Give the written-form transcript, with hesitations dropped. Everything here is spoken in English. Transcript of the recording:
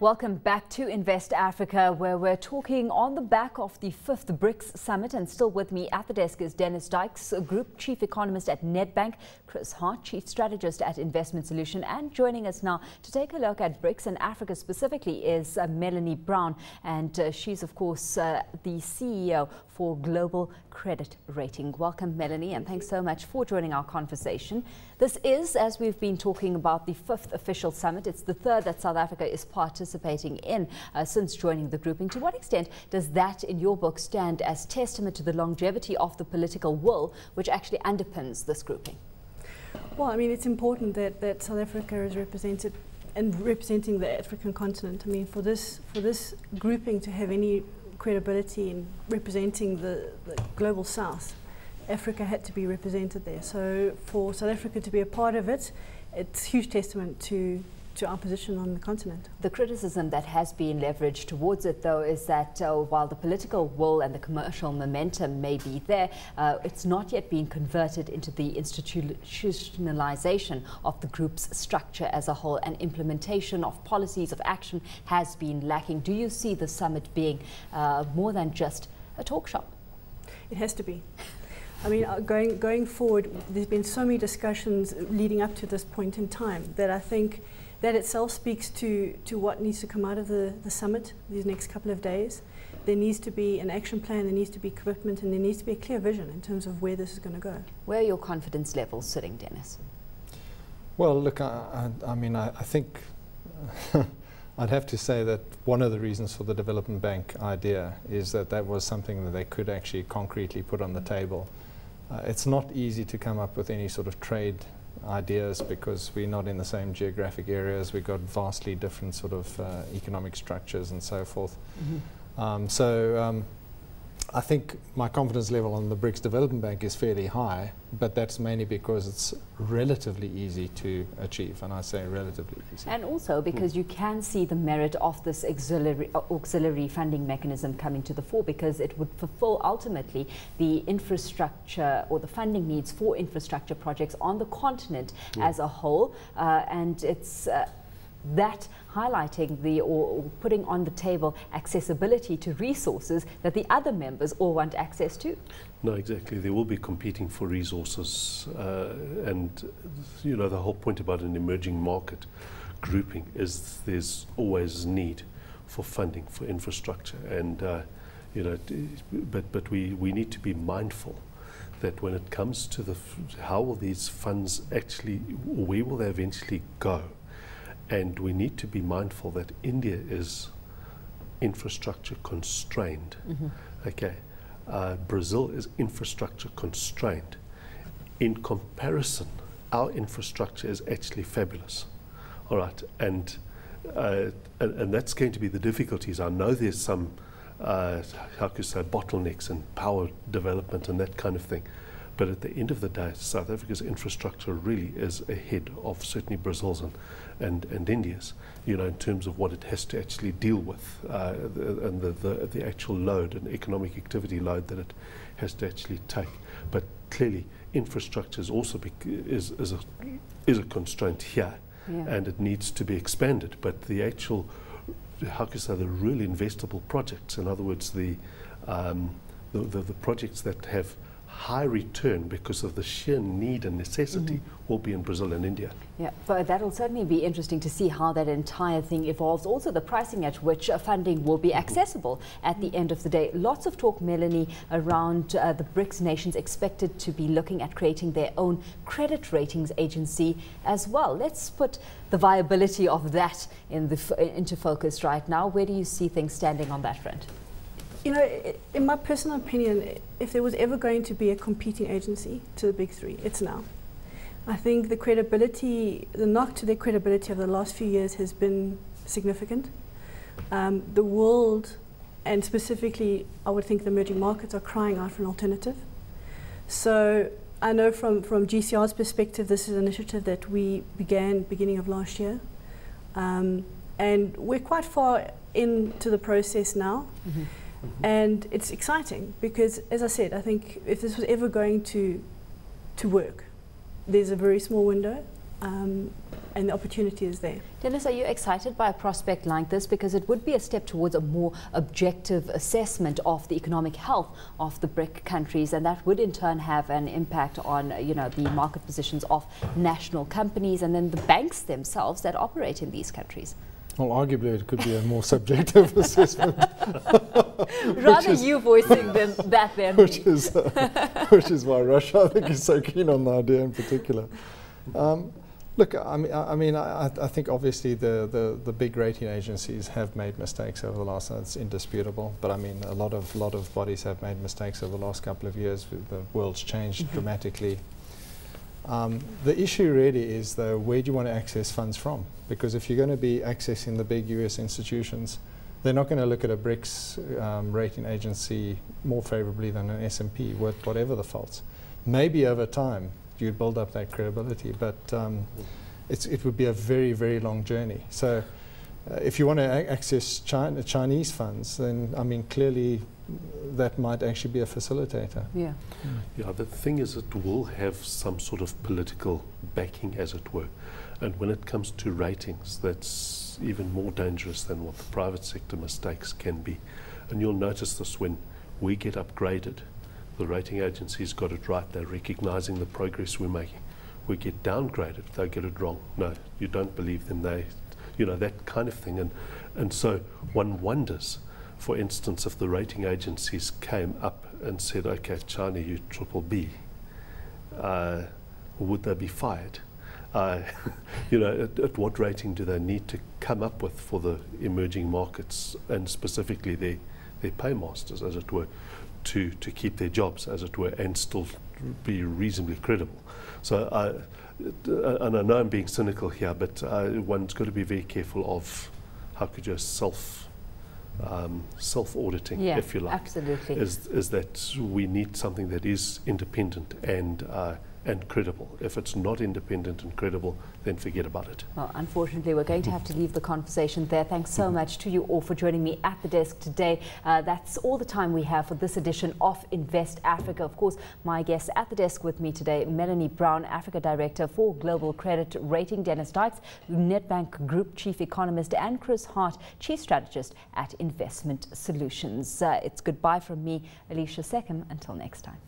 Welcome back to Invest Africa, where we're talking on the back of the 5th BRICS Summit. And still with me at the desk is Dennis Dykes, Group Chief Economist at Nedbank, Chris Hart, Chief Strategist at Investment Solution. And joining us now to take a look at BRICS and Africa specifically is Melanie Brown. And she's, of course, the CEO for Global Credit Rating. Welcome, Melanie, and thanks so much for joining our conversation. This is, as we've been talking about, the 5th official summit. It's the 3rd that South Africa is participating in since joining the grouping. To what extent does that, in your book, stand as testament to the longevity of the political will which actually underpins this grouping? Well, I mean, it's important that South Africa is represented and representing the African continent. I mean, for this grouping to have any credibility in representing the global south, Africa had to be represented there. So for South Africa to be a part of it, it's a huge testament to our position on the continent. The criticism that has been leveraged towards it, though, is that while the political will and the commercial momentum may be there, it's not yet been converted into the institutionalization of the group's structure as a whole, and implementation of policies of action has been lacking. Do you see the summit being more than just a talk shop? It has to be. I mean, going forward, there's been so many discussions leading up to this point in time that I think that itself speaks to what needs to come out of the summit these next couple of days. There needs to be an action plan, there needs to be commitment, and there needs to be a clear vision in terms of where this is going to go. Where are your confidence levels sitting, Dennis? Well, look, I mean, I think I'd have to say that one of the reasons for the development bank idea is that was something that they could actually concretely put on the table. It's not easy to come up with any sort of trade ideas because we're not in the same geographic areas. We've got vastly different sort of economic structures and so forth. Mm-hmm. I think my confidence level on the BRICS Development Bank is fairly high, but that's mainly because it's relatively easy to achieve, and I say relatively easy. And also because you can see the merit of this auxiliary funding mechanism coming to the fore, because it would fulfill ultimately the infrastructure or the funding needs for infrastructure projects on the continent as a whole, and it's that highlighting or putting on the table accessibility to resources that the other members all want access to. No, exactly. They will be competing for resources, and you know, the whole point about an emerging market grouping is there's always need for funding for infrastructure, and you know, but we need to be mindful that when it comes to how will these funds actually, where will they eventually go? And we need to be mindful that India is infrastructure constrained. Mm-hmm. Okay, Brazil is infrastructure constrained. In comparison, our infrastructure is actually fabulous. All right, and that's going to be the difficulties. I know there's some, how could you say, bottlenecks in power development and that kind of thing. But at the end of the day, South Africa's infrastructure really is ahead of certainly Brazil's and India's, you know, in terms of what it has to actually deal with, and the actual load and economic activity load that it has to actually take. But clearly, infrastructure is also is a constraint here, and it needs to be expanded. But the actual, how can you say, the really investable projects, in other words, the projects that have high return because of the sheer need and necessity will be in Brazil and India. Yeah, but that'll certainly be interesting to see how that entire thing evolves. Also the pricing at which funding will be accessible at the end of the day. Lots of talk, Melanie, around the BRICS nations expected to be looking at creating their own credit ratings agency as well. Let's put the viability of that into focus right now. Where do you see things standing on that front? You know, in my personal opinion, if there was ever going to be a competing agency to the big three, it's now. I think the credibility, the knock to their credibility of the last few years has been significant. The world, and specifically, I would think the emerging markets, are crying out for an alternative. So I know from GCR's perspective, this is an initiative that we began beginning of last year. And we're quite far into the process now. Mm-hmm. And it's exciting because, as I said, I think if this was ever going to work, there's a very small window. and the opportunity is there. Dennis, are you excited by a prospect like this? Because it would be a step towards a more objective assessment of the economic health of the BRIC countries, and that would in turn have an impact on, the market positions of national companies and then the banks themselves that operate in these countries. Well, arguably it could be a more subjective assessment. Rather you voicing that then. Which is why Russia, I think, is so keen on the idea in particular. Look, I think obviously the big rating agencies have made mistakes over the last, it's indisputable, but I mean a lot of bodies have made mistakes over the last couple of years. The world's changed dramatically. The issue really is, though, where do you want to access funds from? Because if you're going to be accessing the big US institutions, they're not going to look at a BRICS rating agency more favorably than an S&P, whatever the faults. Maybe over time you'd build up that credibility, but it would be a very, very long journey. So if you want to access Chinese funds, then, I mean, clearly that might actually be a facilitator. Yeah. Yeah, the thing is, it will have some sort of political backing, as it were. And when it comes to ratings, that's even more dangerous than what the private sector mistakes can be. And you'll notice this when we get upgraded. The rating agencies got it right. They're recognizing the progress we're making. We get downgraded. They get it wrong. No, you don't believe them. That kind of thing. And so one wonders, for instance, if the rating agencies came up and said, okay, China, you BBB, would they be fired? At what rating do they need to come up with for the emerging markets, and specifically their paymasters, as it were, to keep their jobs, as it were, and still be reasonably credible? So, and I know I'm being cynical here, but one's got to be very careful of how could you self-auditing, if you like. Absolutely. Is that we need something that is independent and credible. If it's not independent and credible, then forget about it. Well, unfortunately, we're going to have to leave the conversation there. Thanks so much to you all for joining me at the desk today. That's all the time we have for this edition of Invest Africa. Of course, my guests at the desk with me today, Melanie Brown, Africa Director for Global Credit Rating, Dennis Dykes, Nedbank Group Chief Economist, and Chris Hart, Chief Strategist at Investment Solutions. It's goodbye from me, Alicia Seckham. Until next time.